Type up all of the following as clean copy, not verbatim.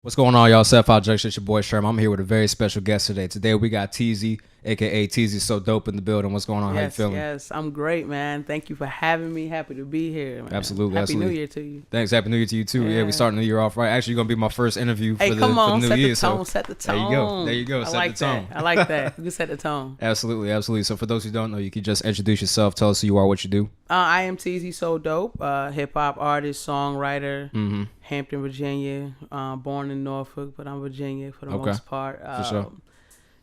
What's going on, y'all? 75Junction, it's your boy Sherm. I'm here with a very special guest today. Today we got Teezy, aka TeezySoDope in the building. What's going on? How you feeling? Yes, I'm great, man. Thank you for having me. Happy to be here, man. Absolutely. Happy New Year to you. Thanks. Happy New Year to you too. Yeah, we starting the year off right. Actually, you're gonna be my first interview for the new year. Set the tone. There you go. Set the tone. I like that. You can set the tone. Absolutely. So for those who don't know, you can just introduce yourself. Tell us who you are, what you do. I am TeezySoDope, hip hop artist, songwriter, Hampton, Virginia. Born in Norfolk, but I'm Virginia for the most part. For sure.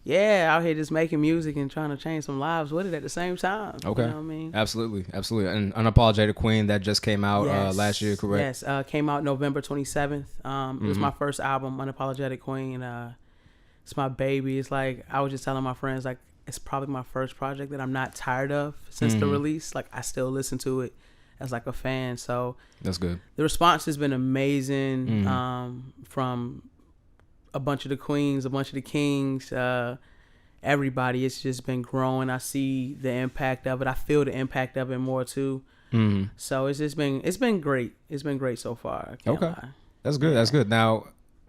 Yeah, out here just making music and trying to change some lives with it at the same time. Okay. You know what I mean? Absolutely. And Unapologetic Queen, that just came out last year, correct? Yes, came out November 27th. It was my first album, Unapologetic Queen. It's my baby. It's like, I was just telling my friends, like, it's probably my first project that I'm not tired of since the release. Like, I still listen to it as like a fan. So that's good. The response has been amazing from a bunch of the queens, a bunch of the kings, everybody. It's just been growing. I see the impact of it. I feel the impact of it more too. So it's been great. It's been great so far. I can't lie. That's good. Yeah. That's good. Now,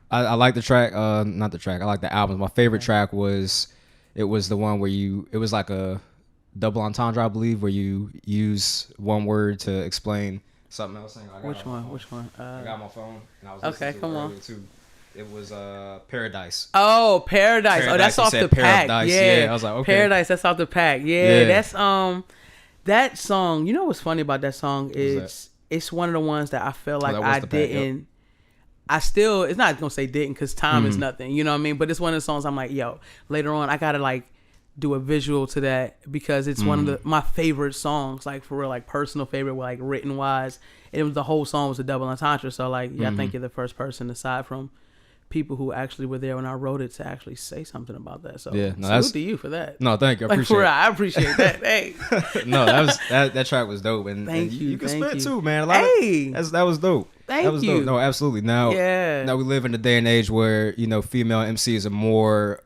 I like the track. Not the track. I like the album. My favorite track was the one where it was like a double entendre, I believe, where you use one word to explain something else. Which one? I got my phone and I was listening to it earlier too. It was Paradise. Oh, Paradise. Oh, that's off the pack. Yeah, I was like, okay. Paradise, that's off the pack. Yeah, that's that song. You know what's funny about that song is it's one of the ones that I feel like I didn't. I still, it's not gonna say didn't because time is nothing. You know what I mean? But it's one of the songs I'm like, yo, later on I gotta like do a visual to that because it's one of my favorite songs, like for real, like personal favorite, like written wise. It was the whole song was a double entendre. So like, I think you're the first person aside from people who actually were there when I wrote it to actually say something about that. So salute to you for that. No, thank you. I appreciate it. I appreciate that. Hey. No, that track was dope. And thank you. You can spit too, man. That was dope. Thank you. Dope. No, absolutely. Now we live in a day and age where, female MCs are more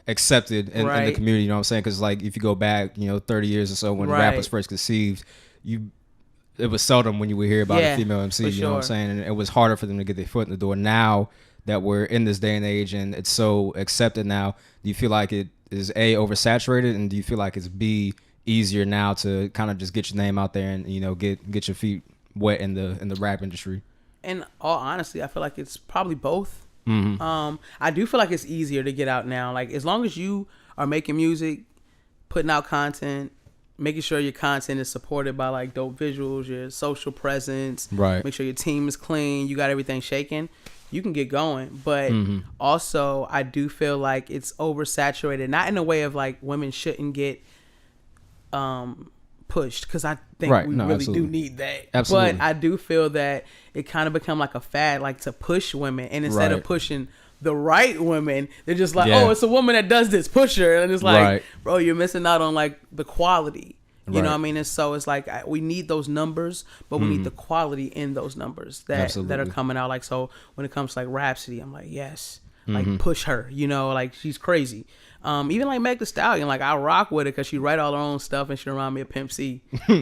accepted in the community, you know what I'm saying? Because like if you go back, 30 years or so when rap was first conceived, it was seldom when you would hear about a female MC, you know what I'm saying? And it was harder for them to get their foot in the door. Now that we're in this day and age and it's so accepted now, do you feel like it is A, oversaturated, and do you feel like it's B, easier now to kind of just get your name out there and get your feet wet in the rap industry? In all honesty, I feel like it's probably both. I do feel like it's easier to get out now. Like as long as you are making music, putting out content, making sure your content is supported by like dope visuals, your social presence, make sure your team is clean, you got everything shaking, you can get going. But also I do feel like it's oversaturated, not in a way of like women shouldn't get pushed, because I think we really do need that. Absolutely. But I do feel that it kind of become like a fad, like to push women, and instead of pushing the right women, they're just like, oh, it's a woman that does this, push her. And it's like, bro, you're missing out on like the quality. You know what I mean? And so it's like we need those numbers, but we need the quality in those numbers that are coming out. Like, so when it comes to like Rhapsody, I'm like, yes, like push her, like she's crazy. Even like Meg Thee Stallion, like I rock with her because she write all her own stuff and she remind me of Pimp C. So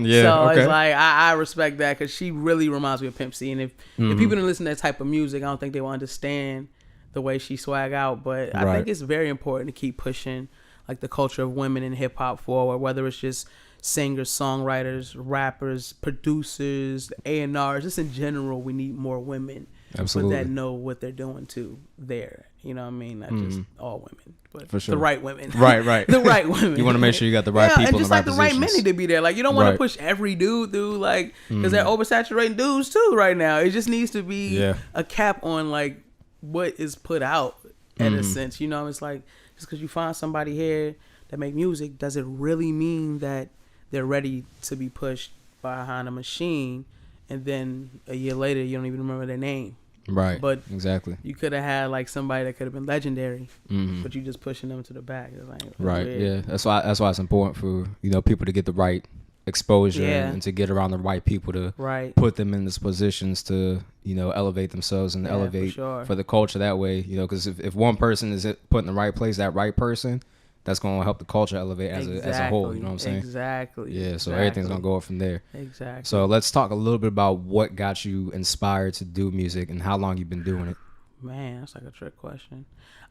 it's like I respect that because she really reminds me of Pimp C. And if people don't listen to that type of music, I don't think they will understand the way she swag out. But I think it's very important to keep pushing like the culture of women in hip hop forward, whether it's just singers, songwriters, rappers, producers, A&Rs, just in general. We need more women that know what they're doing too there. You know what I mean? Not just all women, but the right women. Right. The right women. You want to make sure you got the right people and just in the right like the right men need to be there. Like you don't want to push every dude through, like, because they're oversaturating dudes too right now. It just needs to be a cap on like what is put out in a sense. It's like just because you find somebody here that make music, does it really mean that they're ready to be pushed behind a machine, and then a year later you don't even remember their name? Right. But exactly, you could have had like somebody that could have been legendary, but you just pushing them to the back. It's like, weird. Yeah. That's why it's important for people to get the right exposure and to get around the right people to put them in these positions to elevate themselves and elevate for the culture that way. Because if one person is put in the right place, that right person, that's going to help the culture elevate as a whole. You know what I'm saying? Exactly. Yeah, so everything's going to go up from there. Exactly. So let's talk a little bit about what got you inspired to do music and how long you've been doing it. Man, that's like a trick question.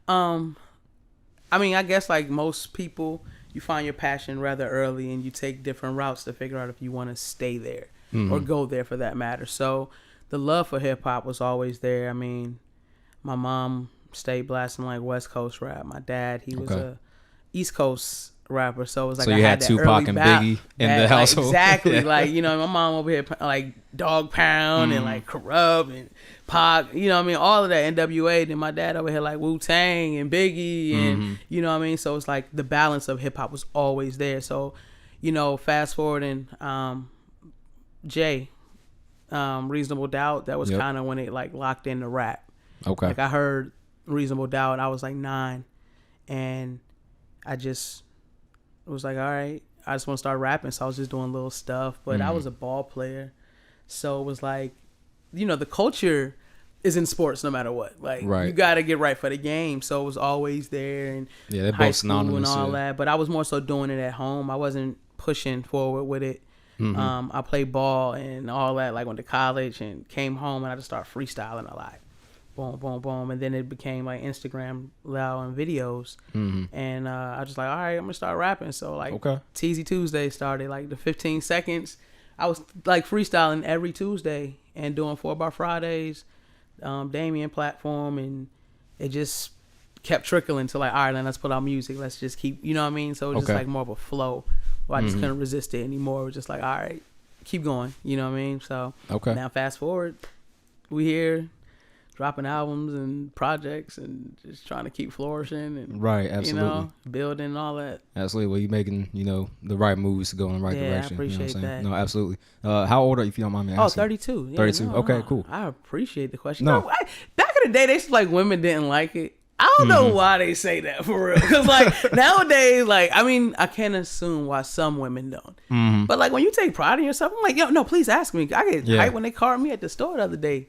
I mean, I guess like most people, you find your passion rather early and you take different routes to figure out if you want to stay there or go there for that matter. So the love for hip hop was always there. I mean, my mom stayed blasting like West Coast rap. My dad, he was a East Coast rapper, so it was like so you had Tupac and Biggie in the household. Exactly. Yeah. Like, you know, my mom over here like Dog Pound and like Corrupt and Pac, you know what I mean, all of that, NWA. Then my dad over here like Wu-Tang and Biggie and you know what I mean. So it's like the balance of hip hop was always there. So, you know, fast forwarding, Jay, Reasonable Doubt, that was kind of when it like locked into rap. Okay. Like I heard Reasonable Doubt, I was like 9, and I just was like, all right, I just want to start rapping. So I was just doing little stuff, but I was a ball player, so it was like, you know, the culture is in sports no matter what. Like you got to get right for the game. So it was always there, and they're high both school synonymous, and all that. But I was more so doing it at home. I wasn't pushing forward with it. I played ball and all that. Like went to college and came home, and I just started freestyling a lot. Boom, boom, boom, and then it became like Instagram loud and videos, and I was just like, all right, I'm gonna start rapping. So like, Teasy Tuesday started, like the 15 seconds. I was like freestyling every Tuesday and doing 4-bar Fridays, Damian platform, and it just kept trickling to like, all right, then let's put out music. Let's just keep, you know what I mean? So it was just like more of a flow. Where I just couldn't resist it anymore. It was just like, all right, keep going. You know what I mean? So now fast forward, we here. Dropping albums and projects and just trying to keep flourishing and absolutely, you know, building and all that. Absolutely. Well, you're making, you know, the right moves to go in the right direction. I appreciate you know that. No, absolutely. How old are you, if you don't mind me asking? 32. Yeah, 32. Okay, cool. I appreciate the question. No, back in the day, they used to like women didn't like it. I don't know why they say that for real. Because like nowadays, like, I mean, I can't assume why some women don't. But like when you take pride in yourself, I'm like, yo, no, please ask me. I get hyped when they called me at the store the other day.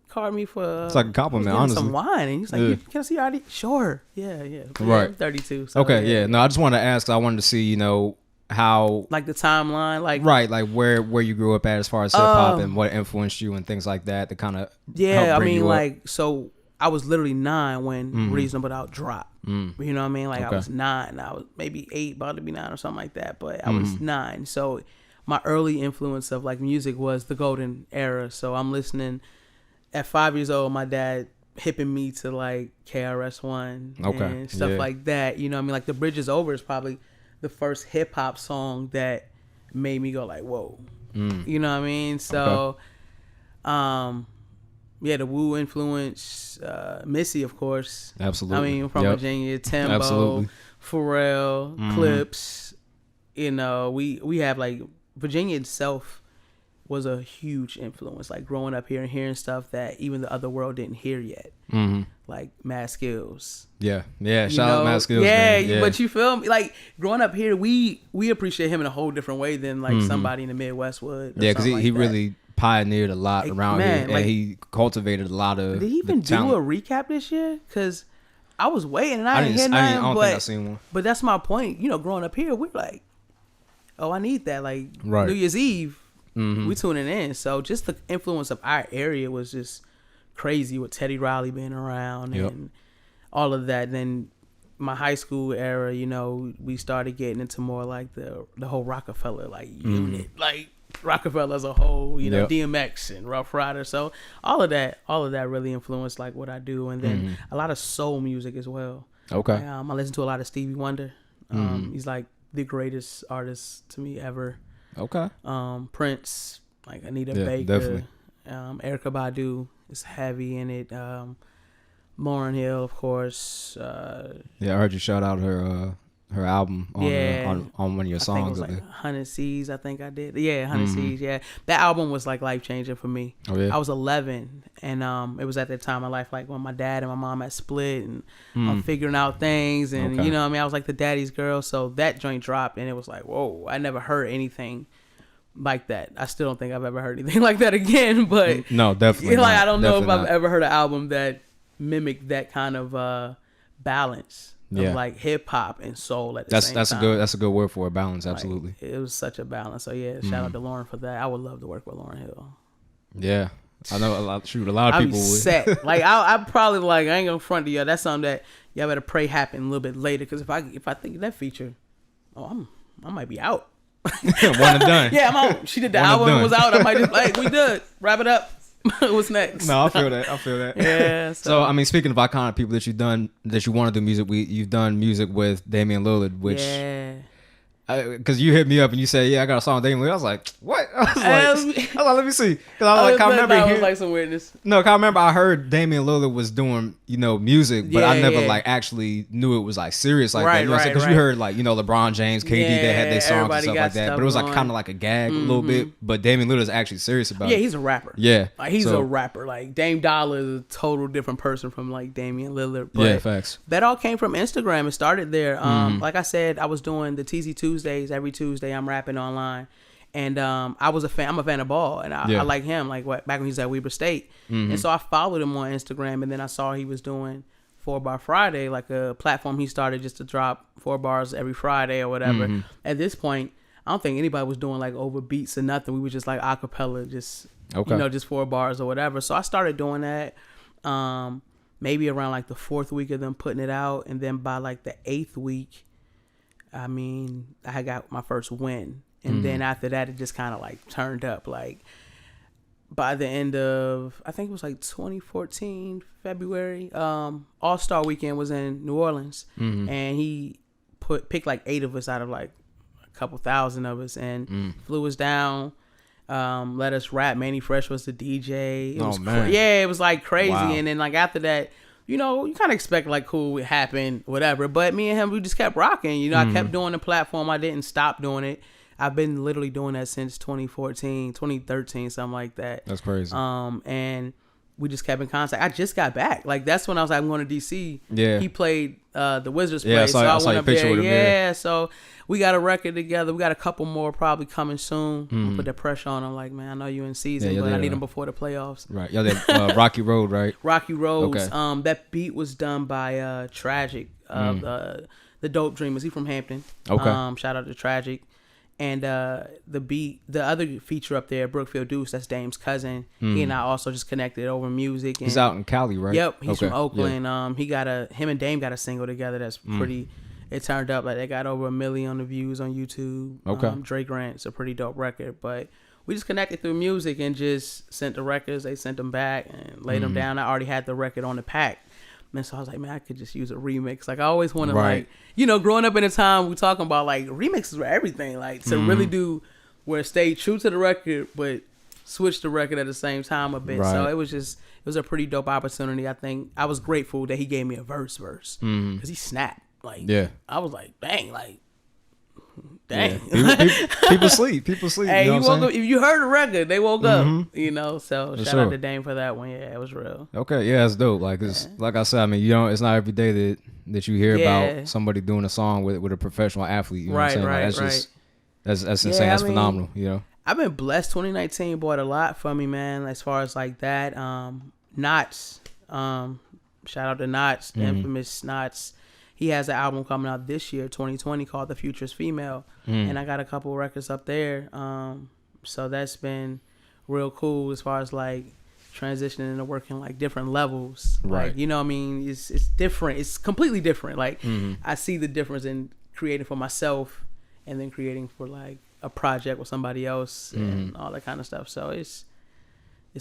Called me for it's like a compliment, honestly. Some wine, and he's like, "Can I see your ID?" Sure, yeah. Right, I'm 32. So, okay, no, I just wanted to ask. I wanted to see, you know, how like the timeline, like like where you grew up at as far as hip hop and what influenced you and things like that. To kind of I mean, like so I was literally 9 when Reasonable Doubt dropped. You know what I mean? Like I was 9, I was maybe 8, about to be 9 or something like that. But I was 9, so my early influence of like music was the golden era. So I'm listening. At 5 years old, my dad hipping me to like KRS-One and stuff like that. You know what I mean? Like The Bridge Is Over is probably the first hip hop song that made me go like, whoa. You know what I mean? So, the Wu influence, Missy, of course. Absolutely. I mean, from Virginia, Timbo, Pharrell, Clips. You know, we have like Virginia itself was a huge influence, like growing up here and hearing stuff that even the other world didn't hear yet, like Mad Skills. Shout out Mad Skills. But you feel me? Like growing up here, we appreciate him in a whole different way than like somebody in the Midwest would. Because he really pioneered a lot around here, and he cultivated a lot of. Did he even do a recap this year? Because I was waiting and I didn't hear nothing. I don't think I seen one. But that's my point. You know, growing up here, we're like, oh, I need that. Like New Year's Eve. We tuning in, so just the influence of our area was just crazy with Teddy Riley being around and all of that. Then my high school era, you know, we started getting into more like the whole Rockefeller like unit, like Rockefeller as a whole, you know, DMX and Rough Rider. So all of that really influenced like what I do, and then a lot of soul music as well. Okay, I listen to a lot of Stevie Wonder. He's like the greatest artist to me ever. Okay. Prince, like Anita Baker, definitely. Erykah Badu is heavy in it. Lauryn Hill, of course. I heard you shout out her album on one of your songs. I think it was like 100 Seas, I think I did. 100 Seas, That album was like life changing for me. Oh, yeah? I was 11, and it was at that time in my life, like when my dad and my mom had split, and I'm figuring out things, and you know what I mean? I was like the daddy's girl, so that joint dropped, and it was like, whoa, I never heard anything like that. I still don't think I've ever heard anything like that again, but no, definitely like I don't know if I've ever heard an album that mimicked that kind of balance. Of like hip hop and soul at the same time. That's a good word for it, balance. Absolutely. Like, it was such a balance. So shout out to Lauryn for that. I would love to work with Lauryn Hill. Yeah, I know a lot of people would. Set. Like I probably like I ain't gonna front to y'all. That's something that y'all better pray happen a little bit later. Because if I think of that feature, I might be out. One and done. Yeah, I'm out. She did the album and was out. I might just like we good. Wrap it up. What's next? No, I feel that. Yeah. So I mean, speaking of iconic people that you want to do music, you've done music with Damian Lillard, which because you hit me up and you said, yeah, I got a song with Damian Lillard. I was like, what? I was like, let me see. Because I remember I was like some weirdness. No, I remember I heard Damian Lillard was doing, music, but I never like actually knew it was like serious like that. You know what I'm saying? Because you heard like, LeBron James, KD, they had their songs and stuff like that. But it was like kind of like a gag a little bit. But Damian Lillard's actually serious about it. Yeah, he's a rapper. Yeah. Like he's a rapper. Like Dame Dollar is a total different person from like Damian Lillard. But yeah, facts. That all came from Instagram. It started there. Like I said, I was doing the Teezy Tuesdays every Tuesday. I'm rapping online, and I was a fan. I'm a fan of Ball, and I like him. Like back when he was at Weber State, and so I followed him on Instagram, and then I saw he was doing 4 Bar Friday, like a platform he started just to drop 4 bars every Friday or whatever. At this point, I don't think anybody was doing like over beats or nothing. We were just like acapella, just just 4 bars or whatever. So I started doing that. Maybe around like the 4th week of them putting it out, and then by like the 8th week. I mean, I got my first win. And then after that, it just kind of like turned up. Like by the end of, I think it was like 2014, February, All-Star Weekend was in New Orleans. And he picked like 8 of us out of like a couple thousand of us and flew us down. Let us rap. Manny Fresh was the DJ. It was it was like crazy. Wow. And then like after that, you kind of expect like cool would happen, whatever. But me and him, we just kept rocking. I kept doing the platform. I didn't stop doing it. I've been literally doing that since 2014, 2013, something like that. That's crazy. And we just kept in contact. I just got back. Like that's when I was like, I'm going to DC. Yeah. He played the Wizards play. Yeah, I saw your picture with him. Yeah, so we got a record together. We got a couple more probably coming soon. I'll put that pressure on him. Like, man, I know you in season, but I need them before the playoffs. Right. Y'all did Rocky Road, right? Rocky Roads. Okay. That beat was done by Tragic of the Dope Dreamers. He from Hampton. Okay. Shout out to Tragic. And the other feature up there, Brookfield Deuce, that's Dame's cousin. He and I also just connected over music. And he's out in Cali, right? Yep, he's from Oakland. Yeah. Him and Dame got a single together that's pretty. It turned up like they got over 1 million views on YouTube. Okay. Drake Grant's a pretty dope record, but we just connected through music and just sent the records. They sent them back and laid them down. I already had the record on the pack. And so I was like, man, I could just use a remix. Like I always want to like, growing up in a time we talking about like remixes were everything. Like to really do where stay true to the record, but switch the record at the same time a bit. Right. So it was a pretty dope opportunity. I think I was grateful that he gave me a verse because he snapped. Like, I was like, dang. Yeah. People sleep. Hey, you woke up. If you heard the record, they woke up. So shout out to Dame for that one. Yeah, it was real. Okay, yeah, it's dope. Like it's like I said, I mean, it's not every day that you hear about somebody doing a song with a professional athlete. You know what I'm saying? Like, that's insane. That's phenomenal. I've been blessed. 2019 bought a lot for me, man. As far as like that, Knots. Shout out to Knots, infamous Knots. He has an album coming out this year, 2020, called The Future's Female. And I got a couple records up there. So that's been real cool as far as like transitioning into working like different levels. Right. Like, you know what I mean? It's different. It's completely different. Like I see the difference in creating for myself and then creating for like a project with somebody else and all that kind of stuff. So it's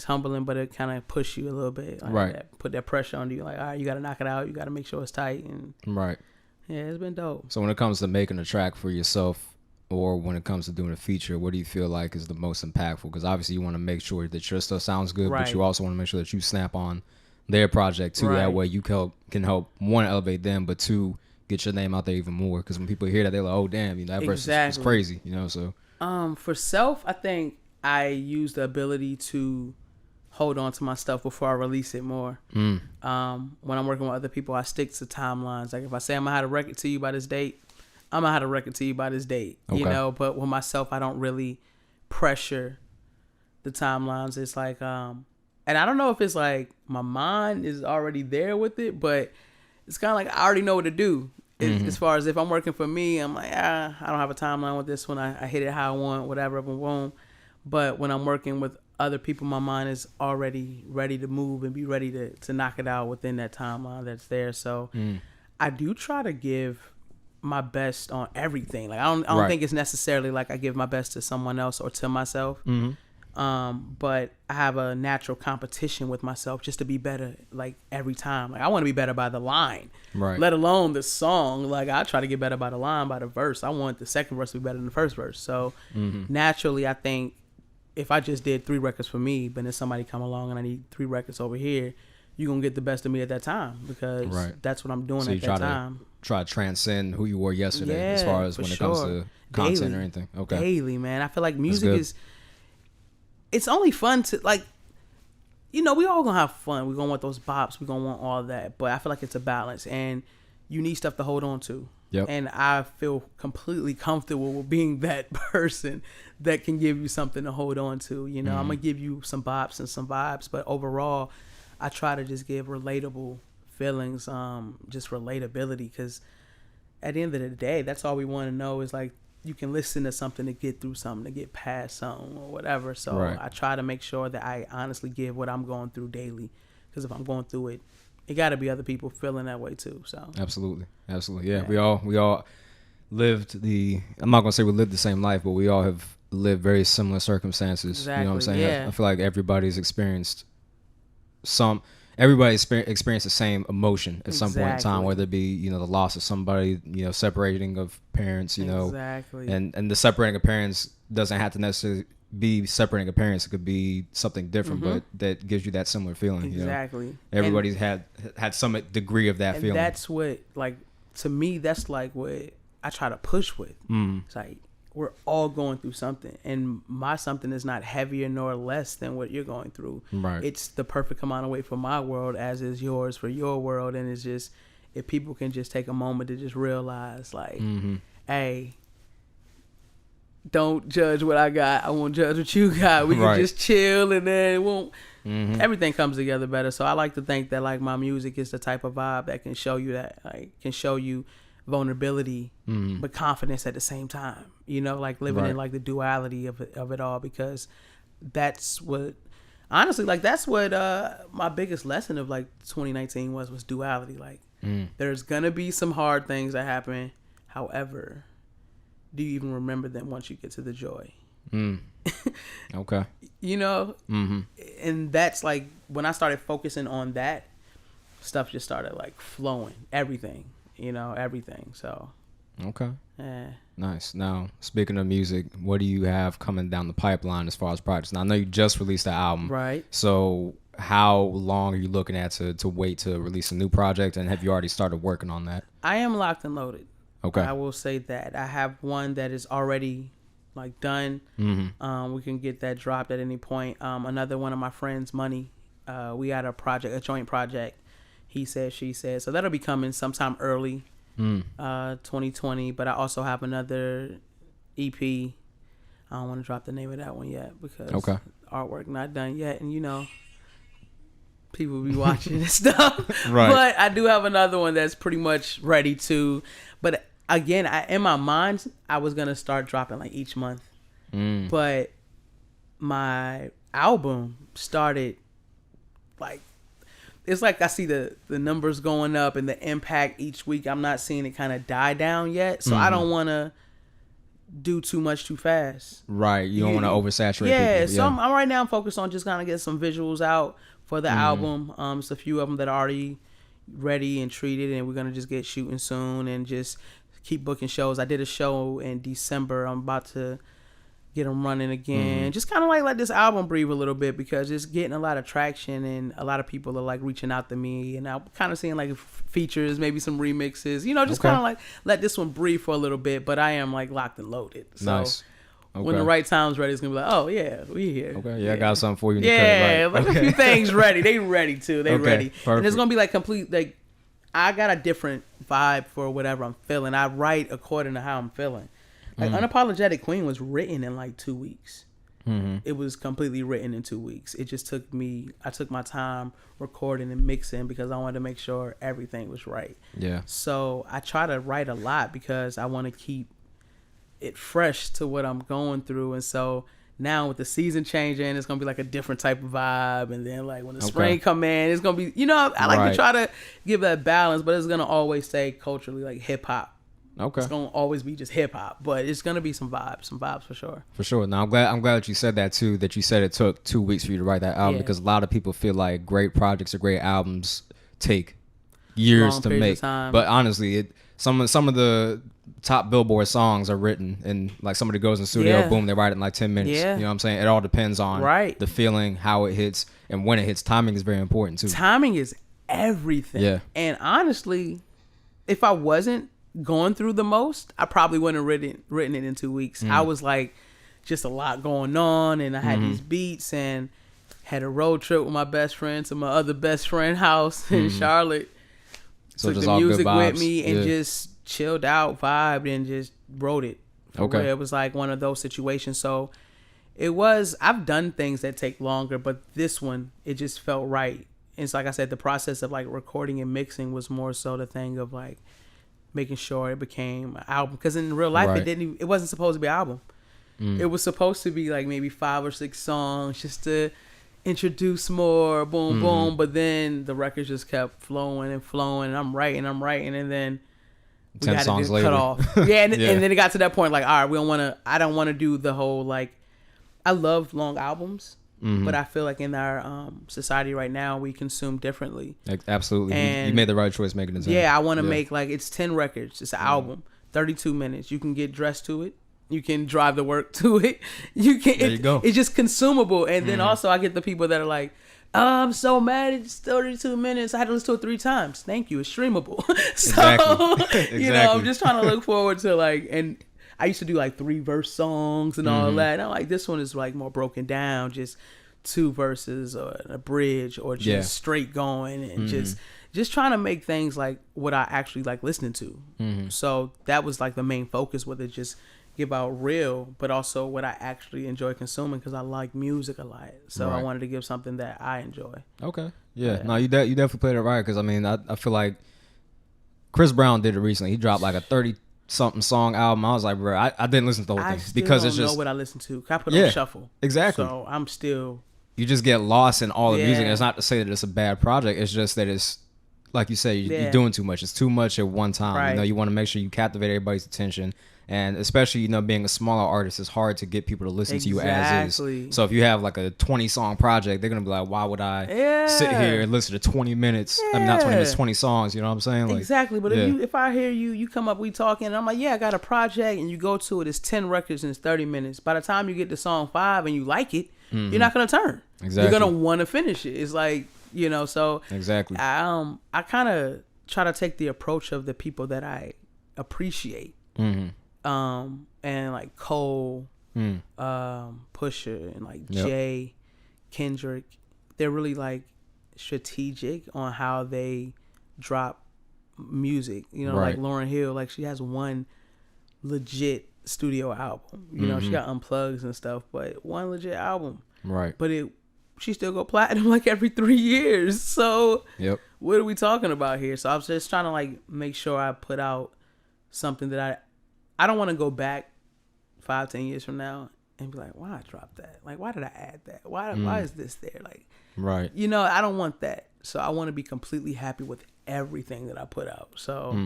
humbling, but it kind of push you a little bit. Like put that pressure on you. Like, all right, you got to knock it out. You got to make sure it's tight. And yeah, it's been dope. So when it comes to making a track for yourself or when it comes to doing a feature, what do you feel like is the most impactful? Because obviously you want to make sure that your stuff sounds good, but you also want to make sure that you snap on their project too. That way you can help, one, elevate them, but two, get your name out there even more. Because when people hear that, they're like, oh, damn, that verse is crazy, so. For self, I think I use the ability to hold on to my stuff before I release it more. When I'm working with other people, I stick to timelines. Like if I say I'm gonna have a record to you by this date, I'm gonna have a record to you by this date. But with myself, I don't really pressure the timelines. It's like and I don't know if it's like my mind is already there with it, but it's kind of like I already know what to do. As far as if I'm working for me, I'm like, I don't have a timeline with this one. I hit it how I want, whatever, boom. But when I'm working with other people, my mind is already ready to move and be ready to knock it out within that timeline that's there. So I do try to give my best on everything. Like I don't think it's necessarily like I give my best to someone else or to myself. But I have a natural competition with myself just to be better like every time. Like I want to be better by the line, let alone the song. Like I try to get better by the line, by the verse. I want the second verse to be better than the first verse. So naturally, I think if I just did 3 records for me, but then somebody come along and I need 3 records over here, you're going to get the best of me at that time because that's what I'm doing at that time. Try to transcend who you were yesterday as far as when it comes to content or anything. Okay. Daily, man. I feel like music is, it's only fun to, like, we all going to have fun. We're going to want those bops. We're going to want all that. But I feel like it's a balance and you need stuff to hold on to. Yep. And I feel completely comfortable with being that person that can give you something to hold on to. I'm going to give you some bops and some vibes. But overall, I try to just give relatable feelings, just relatability. Because at the end of the day, that's all we want to know is like you can listen to something to get through something, to get past something or whatever. So I try to make sure that I honestly give what I'm going through daily. Because if I'm going through it, it got to be other people feeling that way too. So absolutely. Yeah. We all lived I'm not gonna say we lived the same life, but we all have lived very similar circumstances. Exactly. You know what I'm saying? Yeah. I feel like everybody's experienced everybody experienced the same emotion at some point in time, whether it be the loss of somebody, separating of parents, exactly. and the separating of parents doesn't have to necessarily be separating of parents. It could be something different, but that gives you that similar feeling. Exactly. Everybody's had some degree of that feeling. That's what, like, to me, that's like what I try to push with. It's like we're all going through something, and my something is not heavier nor less than what you're going through. Right. It's the perfect amount of weight for my world, as is yours for your world, and it's just if people can just take a moment to just realize, like, hey, don't judge what I got. I won't judge what you got. We can just chill, and then it won't. Everything comes together better. So I like to think that like my music is the type of vibe that can show you that, like, can show you vulnerability, but confidence at the same time. Like living in like the duality of it all, because that's what, honestly, like that's what my biggest lesson of like 2019 was duality. Like there's gonna be some hard things that happen. However, do you even remember them once you get to the joy? Okay. And that's like when I started focusing on that, stuff just started like flowing. Everything. So. Okay. Yeah. Nice. Now, speaking of music, what do you have coming down the pipeline as far as projects? Now, I know you just released the album. Right. So how long are you looking at to wait to release a new project, and have you already started working on that? I am locked and loaded. Okay. I will say that. I have one that is already like done. We can get that dropped at any point. Another one of my friends, Money, we had a joint project. He said, she said. So that'll be coming sometime early 2020. But I also have another EP. I don't want to drop the name of that one yet because artwork not done yet. And, people be watching and stuff. Right. But I do have another one that's pretty much ready to. But again, in my mind, I was going to start dropping like each month. But my album started like, it's like I see the numbers going up and the impact each week. I'm not seeing it kind of die down yet. So I don't want to do too much too fast. Right. You don't want to oversaturate people. So I'm right now I'm focused on just kind of getting some visuals out for the album. It's a few of them that are already ready and treated, and we're going to just get shooting soon and just keep booking shows. I did a show in December. I'm about to get them running again. Just kind of like let this album breathe a little bit because it's getting a lot of traction and a lot of people are like reaching out to me, and I'm kind of seeing like features, maybe some remixes, just kind of like let this one breathe for a little bit, but I am like locked and loaded. So nice. When the right time's ready, it's going to be like, oh yeah, we here. Okay. Yeah, I got something for you. Like a few things ready. They ready too. They ready. Perfect. And it's going to be like complete, like I got a different vibe for whatever I'm feeling. I write according to how I'm feeling. Like Unapologetic Queen was written in like 2 weeks. It was completely written in 2 weeks. It just took I took my time recording and mixing because I wanted to make sure everything was right. Yeah. So I try to write a lot because I want to keep it fresh to what I'm going through. And so now with the season changing, it's gonna be like a different type of vibe, and then like when the spring come in, it's gonna be, you know, I like to try to give that balance, but it's gonna always stay culturally like hip hop. Okay. It's gonna always be just hip hop, but it's gonna be some vibes for sure. For sure. Now I'm glad that you said that too. That you said it took 2 weeks for you to write that album, because a lot of people feel like great projects or great albums take years to make. But honestly, some of the top Billboard songs are written, and like somebody goes in the studio, boom, they write it in like 10 minutes. You know what I'm saying? It all depends on the feeling, how it hits, and when it hits. Timing is very important too. Timing is everything. Yeah. And honestly, if I wasn't going through the most, I probably wouldn't have written it in 2 weeks. I was like, just a lot going on, and I had these beats, and had a road trip with my best friend to my other best friend house in Charlotte. So took the music with me and just chilled out, vibed, and just wrote it. Okay. It was like one of those situations. So I've done things that take longer, but this one, it just felt right. And it's like I said, the process of like recording and mixing was more so the thing of like making sure it became an album. Because in real life, it wasn't supposed to be an album. It was supposed to be like maybe 5 or 6 songs just to introduce more, boom, boom. But then the records just kept flowing and flowing, and I'm writing, and then we 10 got songs to later. cut off. And then it got to that point like, all right, I don't want to do the whole like, I love long albums, but I feel like in our society right now, we consume differently. Absolutely. And you made the right choice making it. Yeah, I want to make like, it's 10 records, it's an album, 32 minutes. You can get dressed to it. You can drive to work to it. You go. It's just consumable. And then also I get the people that are like, oh, I'm so mad. It's 32 minutes. I had to listen to it 3 times. Thank you. It's streamable. So, exactly. You know, I'm just trying to look forward to like, and I used to do like 3 verse songs and all that. And I'm like, this one is like more broken down, just 2 verses or a bridge or just straight going and just trying to make things like what I actually like listening to. So that was like the main focus, with it just give out real, but also what I actually enjoy consuming, because I like music a lot. So I wanted to give something that I enjoy. Okay. Yeah. No, you definitely played it right, because I mean, I feel like Chris Brown did it recently. He dropped like a 30-something song album. I was like, bro, I didn't listen to the whole thing because it's just, know what I listen to. I put on shuffle. Exactly. So I'm still. You just get lost in all the music. And it's not to say that it's a bad project. It's just that it's, like you say, you're doing too much. It's too much at one time. Right. You know, you want to make sure you captivate everybody's attention. And especially, you know, being a smaller artist, it's hard to get people to listen to you as is. So if you have like a 20-song project, they're going to be like, why would I sit here and listen to 20 minutes? I mean, not 20 minutes, 20 songs. You know what I'm saying? Like, exactly. But if I hear you come up, we talking, and I'm like, I got a project, and you go to it, it's 10 records and it's 30 minutes. By the time you get to song 5 and you like it, you're not going to turn. Exactly. You're going to want to finish it. It's like, you know, so exactly. I kind of try to take the approach of the people that I appreciate. And like Cole, Pusha, and like Jay, Kendrick, they're really like strategic on how they drop music. You know, like Lauryn Hill, like she has one legit studio album. You know, she got unplugs and stuff, but one legit album. Right. But she still go platinum like every 3 years. So what are we talking about here? So I was just trying to like make sure I put out something that I don't want to go back 5-10 years from now and be like, why I dropped that? Like, why did I add that? Why is this there? Like, you know, I don't want that. So I want to be completely happy with everything that I put out. So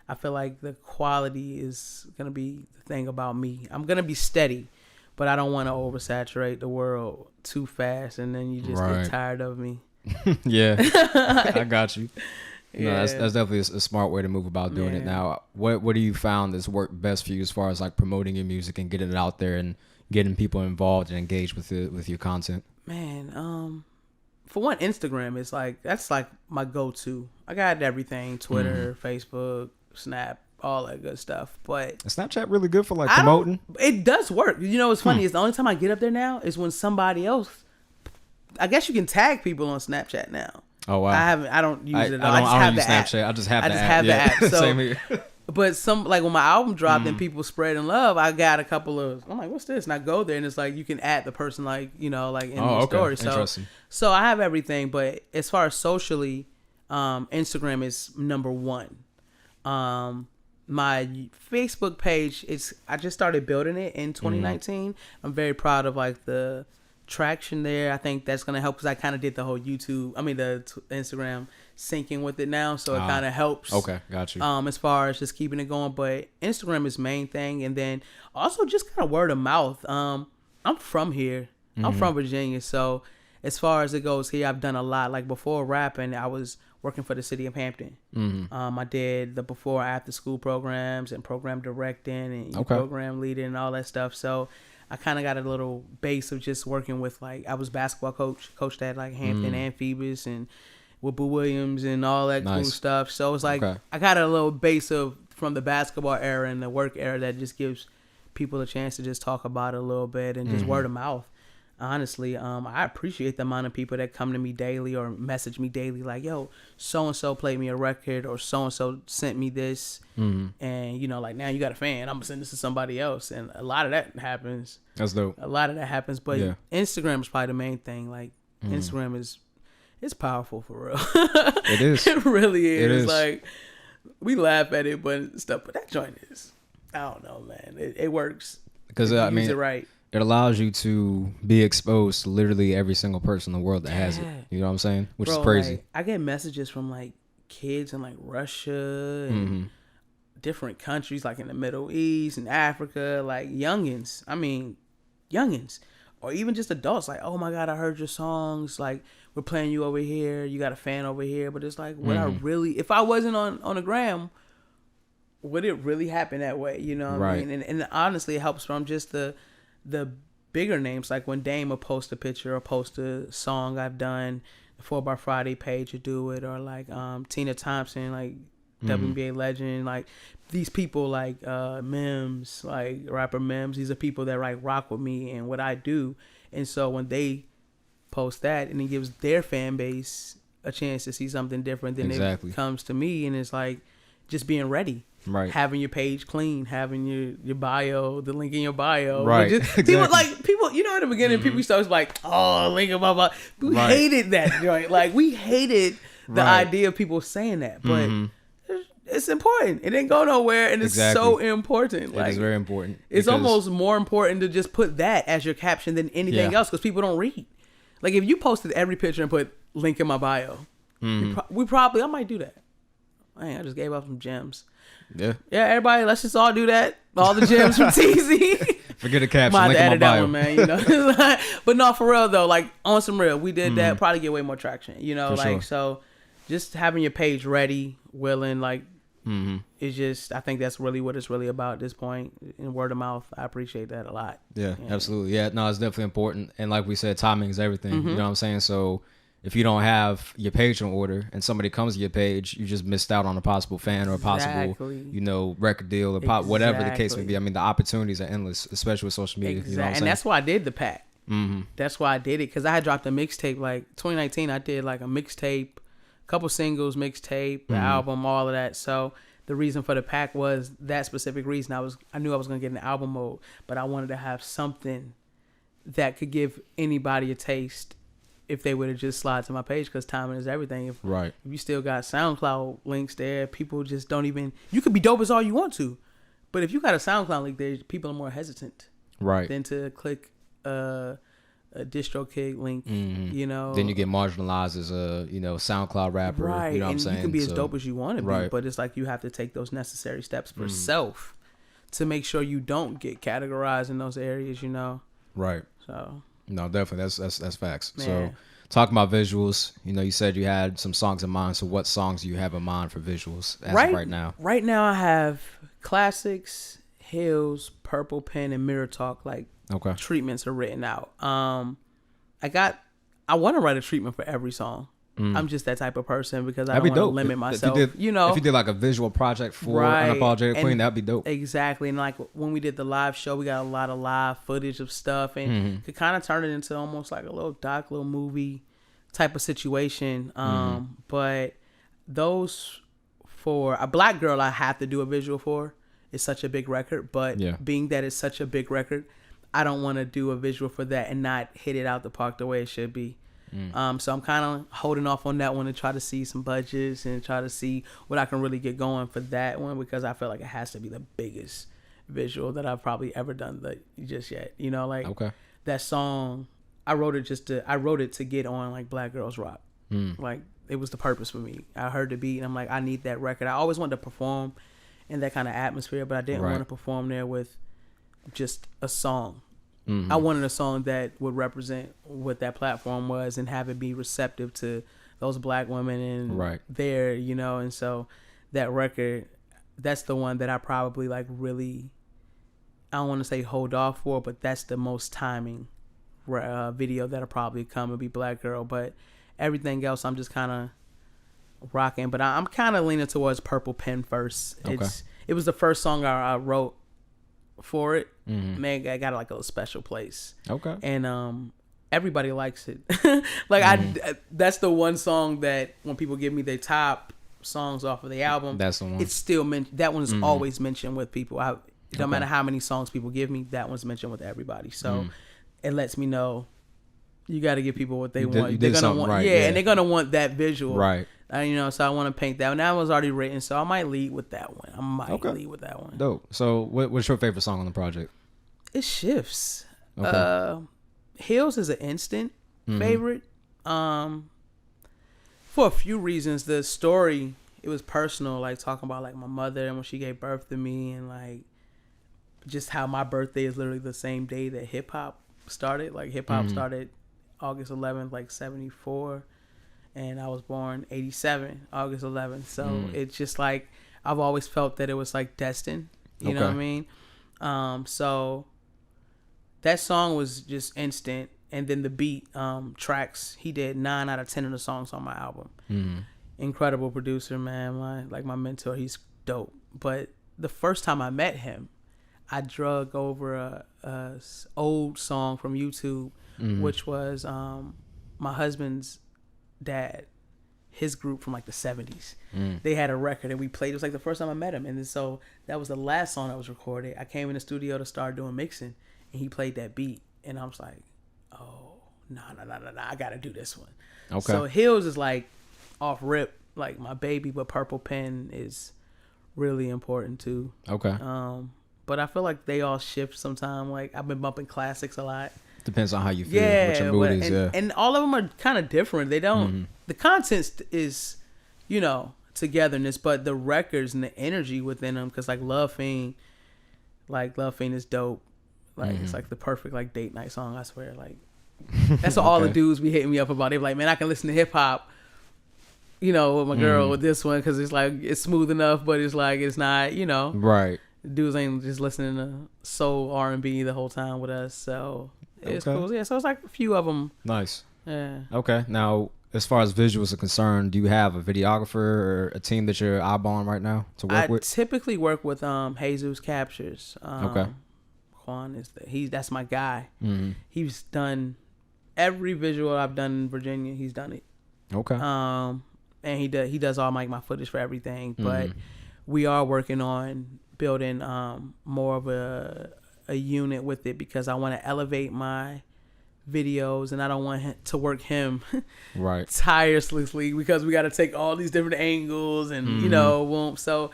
I feel like the quality is going to be the thing about me. I'm going to be steady, but I don't want to oversaturate the world too fast, and then you just get tired of me. I got you. No, that's definitely a smart way to move about doing it. Now, what do you found has worked best for you as far as like promoting your music and getting it out there and getting people involved and engaged with your content? Man, for one, Instagram is like, that's like my go-to. I got everything: Twitter, Facebook, Snap, all that good stuff. But is Snapchat really good for like promoting? It does work. You know what's funny is the only time I get up there now is when somebody else. I guess you can tag people on Snapchat now. Oh wow! I don't use it. I don't use Snapchat. I just have the app. So, same here. But some, like when my album dropped and people spreading love, I got a couple of. I'm like, what's this? And I go there and it's like you can add the person, like, you know, like in the story. So I have everything. But as far as socially, Instagram is number 1. my Facebook page, I just started building it in 2019. I'm very proud of like the traction there. I think that's gonna help because I kind of did the whole the Instagram syncing with it now, so it kind of helps. Okay, got you. As far as just keeping it going, but Instagram is main thing, and then also just kind of word of mouth. I'm from here. I'm from Virginia, so as far as it goes here, I've done a lot. Like before rapping, I was working for the city of Hampton. I did the before after school programs and program directing and program leading and all that stuff. So I kind of got a little base of just working with, like, I was basketball coached at like Hampton and Phoebus and with Boo Williams and all that cool stuff. So it's like I got a little base of from the basketball era and the work era that just gives people a chance to just talk about it a little bit and just word of mouth. Honestly, I appreciate the amount of people that come to me daily or message me daily like, yo, so-and-so played me a record or so-and-so sent me this. And, you know, like, now you got a fan. I'm going to send this to somebody else. And a lot of that happens. That's dope. A lot of that happens. But Instagram is probably the main thing. Like, Instagram it's powerful for real. It is. It really is. It is. Like, we laugh at it, but that joint is, I don't know, man. It works. Because, I mean, use it right. It allows you to be exposed to literally every single person in the world that has it. You know what I'm saying? Which is crazy. Like, I get messages from like kids in like Russia and different countries, like in the Middle East and Africa, like youngins. I mean, youngins. Or even just adults, like, oh my God, I heard your songs. Like, we're playing you over here. You got a fan over here. But it's like, would I really, if I wasn't on the gram, would it really happen that way? You know what I mean? And honestly, it helps from just the bigger names, like when Dame will post a picture or post a song I've done, the 4 x Friday page will do it, or like Tina Thompson, like WNBA legend, like these people like Mims, like rapper Mims, these are people that like rock with me and what I do. And so when they post that, and it gives their fan base a chance to see something different, then it comes to me, and it's like just being ready. Right, having your page clean, having your bio, the link in your bio. Right, just, people, you know, in the beginning, people started like, oh, link in my bio. We hated that joint. Like, we hated the idea of people saying that, but it's important. It didn't go nowhere, and it's so important. Like, it is very important. It's almost more important to just put that as your caption than anything else, because people don't read. Like, if you posted every picture and put link in my bio, I might do that. Man, I just gave up some gems. Yeah, everybody, let's just all do that. All the gems from TZ. Forget a caption. Link in my bio. That one, man. You know, but no, for real though. Like, on some real, we did that. Probably get way more traction. You know, so just having your page ready, willing, like, it's just, I think that's really what it's really about at this point. In word of mouth, I appreciate that a lot. Yeah, absolutely. Yeah, no, it's definitely important. And like we said, timing is everything. You know what I'm saying? So if you don't have your page in order and somebody comes to your page, you just missed out on a possible fan or a possible, you know, record deal or whatever the case may be. I mean, the opportunities are endless, especially with social media. You know what I'm saying? And that's why I did the pack. That's why I did it, because I had dropped a mixtape. Like 2019, I did like a mixtape, a couple singles, mixtape, the album, all of that. So the reason for the pack was that specific reason. I knew I was going to get in album mode, but I wanted to have something that could give anybody a taste if they would have just slide to my page, because timing is everything. If you still got SoundCloud links there, people just don't even, you could be dope as all you want to, but if you got a SoundCloud link there, people are more hesitant than to click a DistroKid link, you know. Then you get marginalized as a, you know, SoundCloud rapper, you know what I'm saying? You can be as dope as you want to be, but it's like you have to take those necessary steps for self to make sure you don't get categorized in those areas, you know. Right. So no, definitely, that's facts. Man. So talking about visuals, you know, you said you had some songs in mind. So what songs do you have in mind for visuals as of right now? Right now I have classics, Hills, Purple Pen, and Mirror Talk. Like, treatments are written out. I want to write a treatment for every song. I'm just that type of person, because I don't want to limit myself. If you did like a visual project for Unapologetic Queen, that'd be dope. Exactly. And like when we did the live show, we got a lot of live footage of stuff, and could kind of turn it into almost like a little doc, little movie type of situation. But those, for a Black Girl, I have to do a visual for. It's such a big record, but being that it's such a big record, I don't want to do a visual for that and not hit it out the park the way it should be. So I'm kind of holding off on that one to try to see some budgets and try to see what I can really get going for that one, because I feel like it has to be the biggest visual that I've probably ever done just yet. You know, like that song, I wrote it to get on like Black Girls Rock. Like it was the purpose for me. I heard the beat and I'm like, I need that record. I always wanted to perform in that kind of atmosphere, but I didn't want to perform there with just a song. I wanted a song that would represent what that platform was and have it be receptive to those black women and there, you know. And so that record, that's the one that I probably like really, I don't want to say hold off for, but that's the most timing video that'll probably come and be Black Girl. But everything else I'm just kind of rocking. But I'm kind of leaning towards Purple Pen first. It was the first song I wrote for it. Man, I got like a special place. And everybody likes it. Like that's the one song that when people give me their top songs off of the album, that's the one. It's still that one's always mentioned with people. No matter how many songs people give me, that one's mentioned with everybody. So it lets me know you got to give people what they want. They're gonna want, and they're gonna want that visual, right? You know, so I want to paint that one. That was already written, so I might lead with that one. Lead with that one. Dope. So, what's your favorite song on the project? It shifts. Hills is an instant favorite. For a few reasons. The story, it was personal, like talking about like my mother and when she gave birth to me, and like just how my birthday is literally the same day that hip hop started. Like hip hop started August 11th, like 74, and I was born 87, August 11th. So it's just like I've always felt that it was like destined. You know what I mean? So that song was just instant. And then the beat tracks, he did 9 out of 10 of the songs on my album. Incredible producer, man. My mentor, he's dope. But the first time I met him, I drug over a old song from YouTube, which was my husband's dad, his group from like the 70s. They had a record and we played. It was like the first time I met him. And then so that was the last song that was recorded. I came in the studio to start doing mixing and he played that beat. And I was like, oh, no, I got to do this one. So Hills is like off rip, like my baby, but Purple Pen is really important too. But I feel like they all shift sometime. Like I've been bumping classics a lot. Depends on how you feel, what your mood is. And all of them are kind of different. They don't, the content is, you know, togetherness, but the records and the energy within them, because like Love Fiend is dope. Like it's like the perfect like date night song, I swear. Like that's what all the dudes be hitting me up about. They're like, man, I can listen to hip hop, you know, with my girl with this one, because it's like it's smooth enough, but it's like it's not, you know, right. Dudes ain't just listening to soul R&B the whole time with us, so it's cool. Yeah, so it's like a few of them. Nice. Yeah. Okay. Now, as far as visuals are concerned, do you have a videographer or a team that you're eyeballing right now to work with? I typically work with Jesus Captures. Juan is that's my guy. He's done every visual I've done in Virginia. He's done it. And he does all my footage for everything. But we are working on building more of a unit with it, because I want to elevate my videos and I don't want to work him tirelessly, because we got to take all these different angles and you know, so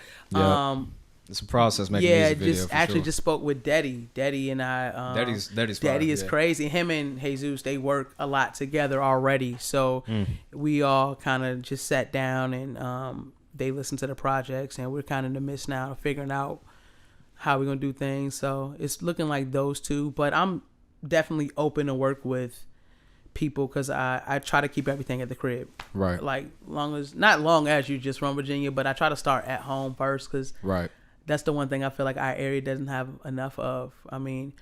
it's a process making a music video. Just spoke with Daddy and I. Daddy is crazy. Him and Jesus, they work a lot together already. So we all kind of just sat down and they listened to the projects, and we're kind of in the midst now of figuring out how we're gonna do things. So it's looking like those two, but I'm definitely open to work with people, because I try to keep everything at the crib. Right. Like not long as you just from Virginia, but I try to start at home first, because that's the one thing I feel like our area doesn't have enough of. I mean,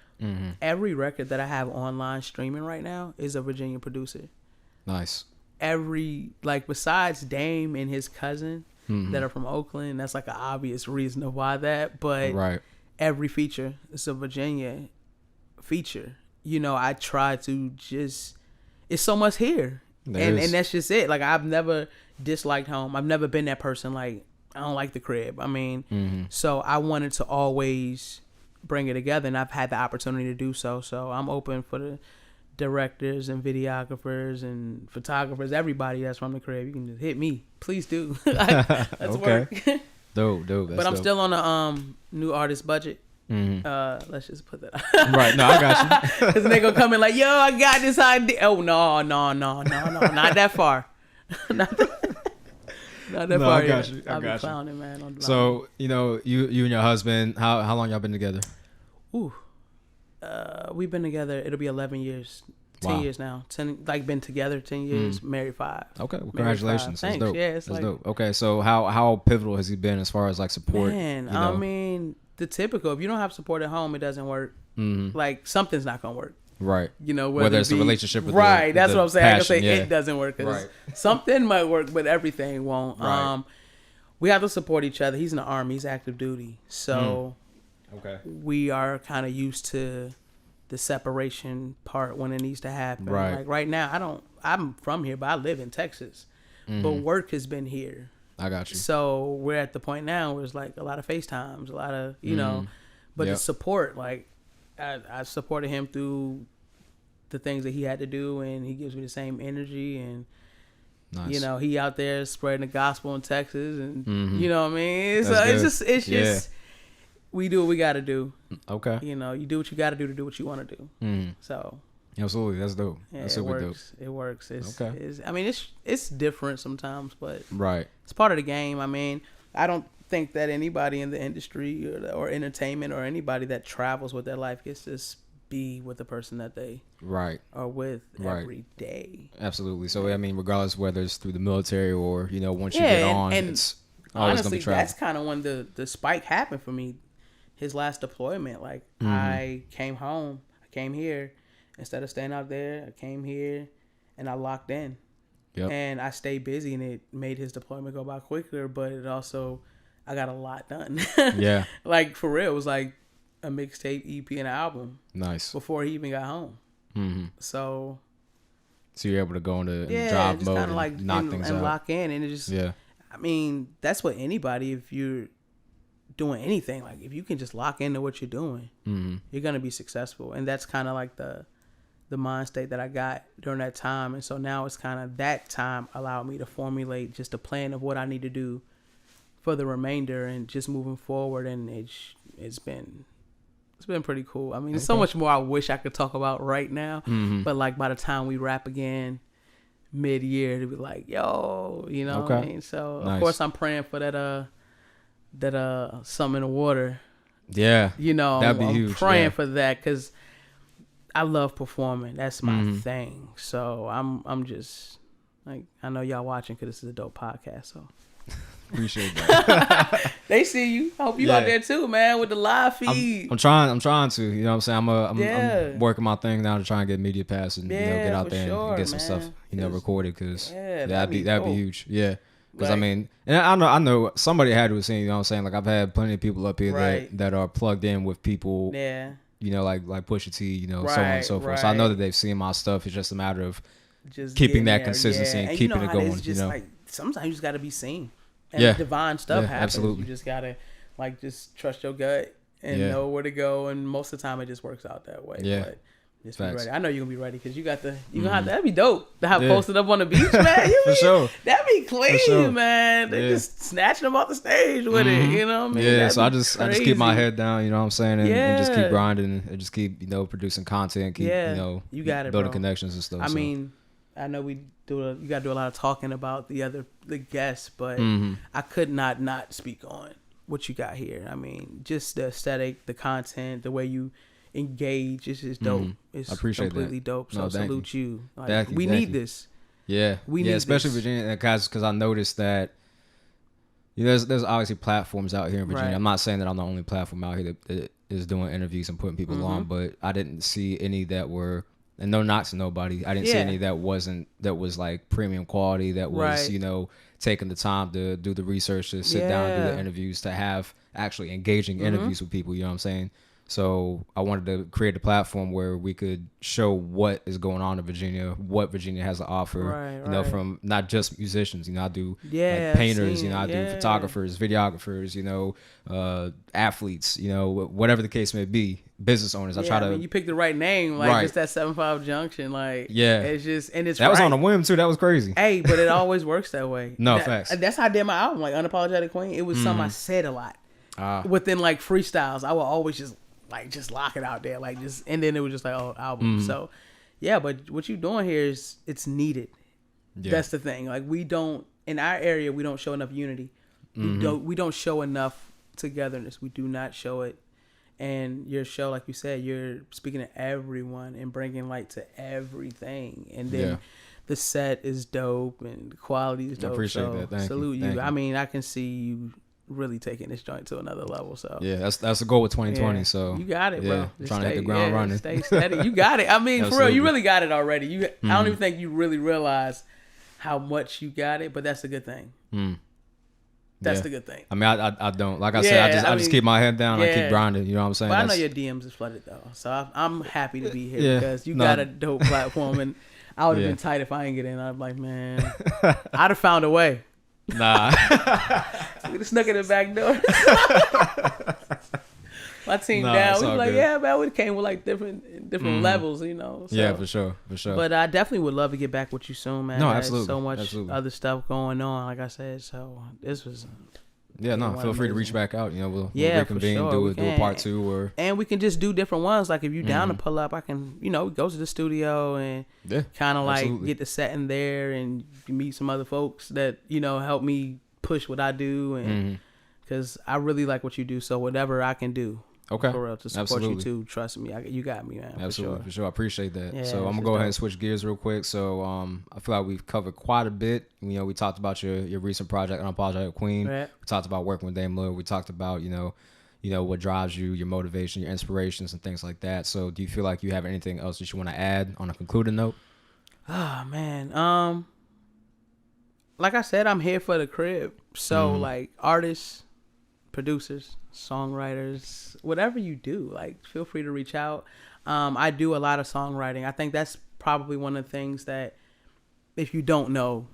every record that I have online streaming right now is a Virginia producer. Nice. Besides Dame and his cousin that are from Oakland, that's like an obvious reason of why that. But every feature is a Virginia feature. You know, I try to just, it's so much here. And that's just it. Like, I've never disliked home. I've never been that person like, I don't like the crib. I mean, so I wanted to always bring it together, and I've had the opportunity to do so. So I'm open for the directors and videographers and photographers, everybody that's from the crib, you can just hit me. Please do. Let's work. Dope. But I'm still on a new artist budget. Mm-hmm. Let's just put that right. No, I got you. Because they gonna come in like, yo, I got this idea. Oh, no, not that far. Not that far. I got you. I'll be clowning, man. So, you and your husband, how long y'all been together? Ooh. We've been together, it'll be 11 years. 10 years now. 10, like, been together 10 years, married 5. Okay, well, congratulations. Thanks. That's dope. Yeah, it's That's dope. Okay, so how pivotal has he been as far as like support? Man, I mean, the typical, if you don't have support at home, it doesn't work. Mm-hmm. Like, something's not gonna work. Right. Whether it's a relationship with that's the what I'm saying. passion, I can say it doesn't work because something might work, but everything won't. Right. We have to support each other. He's in the Army. He's active duty. So we are kind of used to the separation part when it needs to happen. Right. Like right now, I'm from here, but I live in Texas. Mm-hmm. But work has been here. I got you. So we're at the point now where it's like a lot of FaceTimes, a lot of, know, but the support, like I supported him through the things that he had to do, and he gives me the same energy, and nice. He out there spreading the gospel in Texas, and you know what I mean? So it's just we do what we got to do. Okay. You do what you got to do what you want to do. Mm. So. Absolutely, that's dope. Yeah, that's super dope. It works. It's different sometimes, but right. It's part of the game. I mean, I don't think that anybody in the industry or entertainment or anybody that travels with their life gets to be with the person that they are with every day. Absolutely. So I mean, regardless whether it's through the military or once you get on, it's always honestly, gonna be travel. That's kind of when the spike happened for me. His last deployment, like I came home, I came here. Instead of staying out there, I came here and I locked in. Yep. And I stayed busy, and it made his deployment go by quicker, but it also, I got a lot done. Yeah. Like, for real, it was like a mixtape, EP, and an album. Nice. Before he even got home. Mm-hmm. So you're able to go into job mode and like knock things out. And lock in, and it just, I mean, that's what anybody, if you're doing anything, like if you can just lock into what you're doing, you're going to be successful. And that's kind of like the mind state that I got during that time. And so now it's kind of that time allowed me to formulate just a plan of what I need to do for the remainder and just moving forward. And it's been pretty cool. I mean, there's so much more I wish I could talk about right now, but like by the time we wrap again mid-year, to be like, yo, what I mean? So of course I'm praying for that something in the water. Yeah. That'd be huge. I'm praying for that, because I love performing. That's my thing. So I'm just like, I know y'all watching because this is a dope podcast. So appreciate that. They see you. I hope you out there too, man, with the live feed. I'm trying to. You know what I'm saying? I'm working my thing now to try and get media pass and get out there and get some stuff recorded, because that'd be huge. Yeah. Because I mean, and I know somebody had to have seen. You know what I'm saying? Like I've had plenty of people up here that are plugged in with people. Yeah. Like Pusha T, so on and so forth. So I know that they've seen my stuff. It's just a matter of just keeping that consistency and keeping it going. Like sometimes you just got to be seen, and divine stuff happens. Absolutely. You just gotta just trust your gut and know where to go. And most of the time, it just works out that way. Yeah. But just be ready. I know you're gonna be ready, because you got that'd be dope to have posted up on the beach, man. For sure. That'd be clean, man. They just snatching them off the stage with it. You know what I mean? Yeah. So I just keep my head down. You know what I'm saying? And just keep grinding and just keep producing content. Keep you got it, building bro. Connections and stuff. I mean, I know you got to do a lot of talking about the guests, but I could not speak on what you got here. I mean, just the aesthetic, the content, the way you engage is just dope. It's completely dope. So salute you. Like, we need this. Yeah, we need especially this. Virginia, because I noticed that there's obviously platforms out here in Virginia. Right. I'm not saying that I'm the only platform out here that is doing interviews and putting people on, but I didn't see any that were, and no knocks to nobody, I didn't see any that was like premium quality, that was taking the time to do the research, to sit down and do the interviews, to have actually engaging interviews with people. You know what I'm saying? So I wanted to create a platform where we could show what is going on in Virginia, what Virginia has to offer, from not just musicians. I do painters, I do photographers, videographers, athletes, whatever the case may be. business owners. I try to. You picked the right name, like just that 75 Junction, like it's just and it's that was on a whim too. That was crazy. Hey, but it always works that way. No facts. That's how I did my album, like Unapologetic Queen. It was something I said a lot within like freestyles. I would always just lock it out there, like just, and then it was just like album. So yeah, but what you doing here is it's needed. Yeah. That's the thing. Like we don't in our area, we don't show enough unity. We don't show enough togetherness. We do not show it. And your show, like you said, you're speaking to everyone and bringing light to everything. And then the set is dope and the quality is dope. I appreciate that. Thank salute you. I mean, I can see you really taking this joint to another level. So yeah, that's the goal with 2020. So you got it, bro. Trying to hit the ground running. Stay steady. You got it. I mean, for real, you really got it already. I don't even think you really realize how much you got it, but that's a good thing. That's the good thing. I mean, I don't. Like I said, I just keep my head down. I keep grinding. You know what I'm saying? But I know your DMs is flooded though, so I'm happy to be here because you got a dope platform, and I would have been tight if I didn't get in. I'm like, man, I'd have found a way. Nah, we just snuck in the back door. My team down. We were like, man, we came with like different levels, you know. So. Yeah, for sure. But I definitely would love to get back with you soon, man. No, absolutely. There's so much other stuff going on, like I said. So this was. Feel free to reach back out. You know, we'll reconvene, do a part 2 and we can just do different ones. Like if you down to pull up, I can, go to the studio and kind of like get the set in there and meet some other folks that help me push what I do, and because I really like what you do. So whatever I can do. Okay. For real, to support you too. Trust me, you got me, man. Absolutely, for sure. I appreciate that. Yeah, so I'm gonna go ahead and switch gears real quick. So I feel like we've covered quite a bit. We talked about your recent project, Unapologetic Queen. Right. We talked about working with Damian Lillard. We talked about what drives you, your motivation, your inspirations, and things like that. So do you feel like you have anything else that you want to add on a concluding note? Oh man, like I said, I'm here for the crib. So like artists, producers, songwriters, whatever you do, like feel free to reach out. I do a lot of songwriting. I think that's probably one of the things that if you don't know,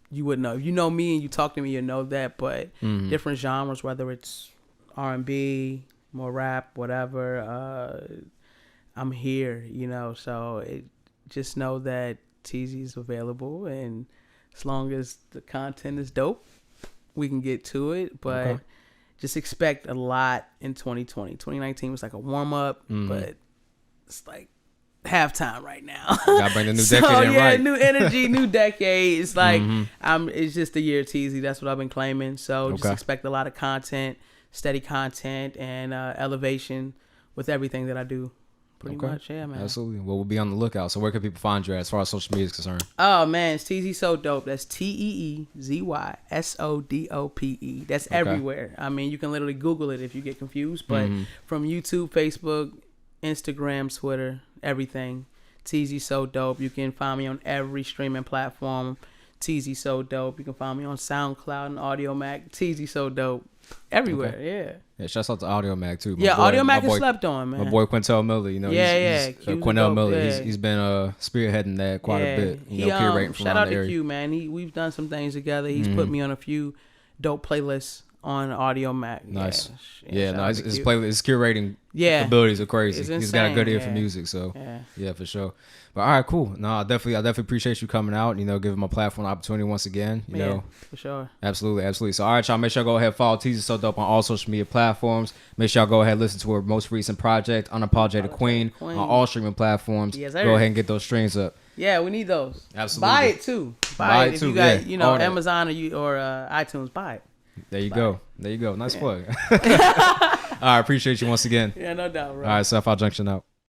you would know. If you know me and you talk to me, you know that. But different genres, whether it's R&B, more rap, whatever, I'm here, so just know that Teezy is available, and as long as the content is dope, we can get to it. But just expect a lot in 2020. 2019 was like a warm-up, but it's like halftime right now. Gotta bring the new decade in, right? New energy, new decade. It's like, it's just the year Teezy. That's what I've been claiming. So just expect a lot of content, steady content, and elevation with everything that I do. Pretty much, yeah, man. Absolutely. Well, we'll be on the lookout. So where can people find you as far as social media is concerned? Oh, man, it's TeezySoDope. That's TeezySoDope. That's everywhere. I mean, you can literally Google it if you get confused. But from YouTube, Facebook, Instagram, Twitter, everything, TeezySoDope. You can find me on every streaming platform, TeezySoDope. You can find me on SoundCloud and AudioMac, TeezySoDope. Everywhere, yeah. Shouts out to AudioMac too. AudioMac is slept on, man. My boy Quintel Miller, he's Quintel Miller. Yeah. He's been spearheading that quite a bit. Curating from shout out to Q, man. We've done some things together. He's put me on a few dope playlists on AudioMac. Nice. His playlist, his curating abilities are crazy. He's got a good ear for music, so yeah, for sure. But all right, cool. No, I definitely appreciate you coming out. Giving my platform an opportunity once again. You know, for sure. Absolutely. So all right, y'all, make sure y'all go ahead and follow TeezySoDope on all social media platforms. Make sure y'all go ahead and listen to her most recent project, Unapologetic Queen, on all streamring platforms. Yes, go ahead and get those streams up. Yeah, we need those. Absolutely. Buy it too. Buy it if you got Amazon or iTunes. Buy it. There you go. Nice plug. All right, appreciate you once again. Yeah, no doubt, bro. All right, 75Junction out.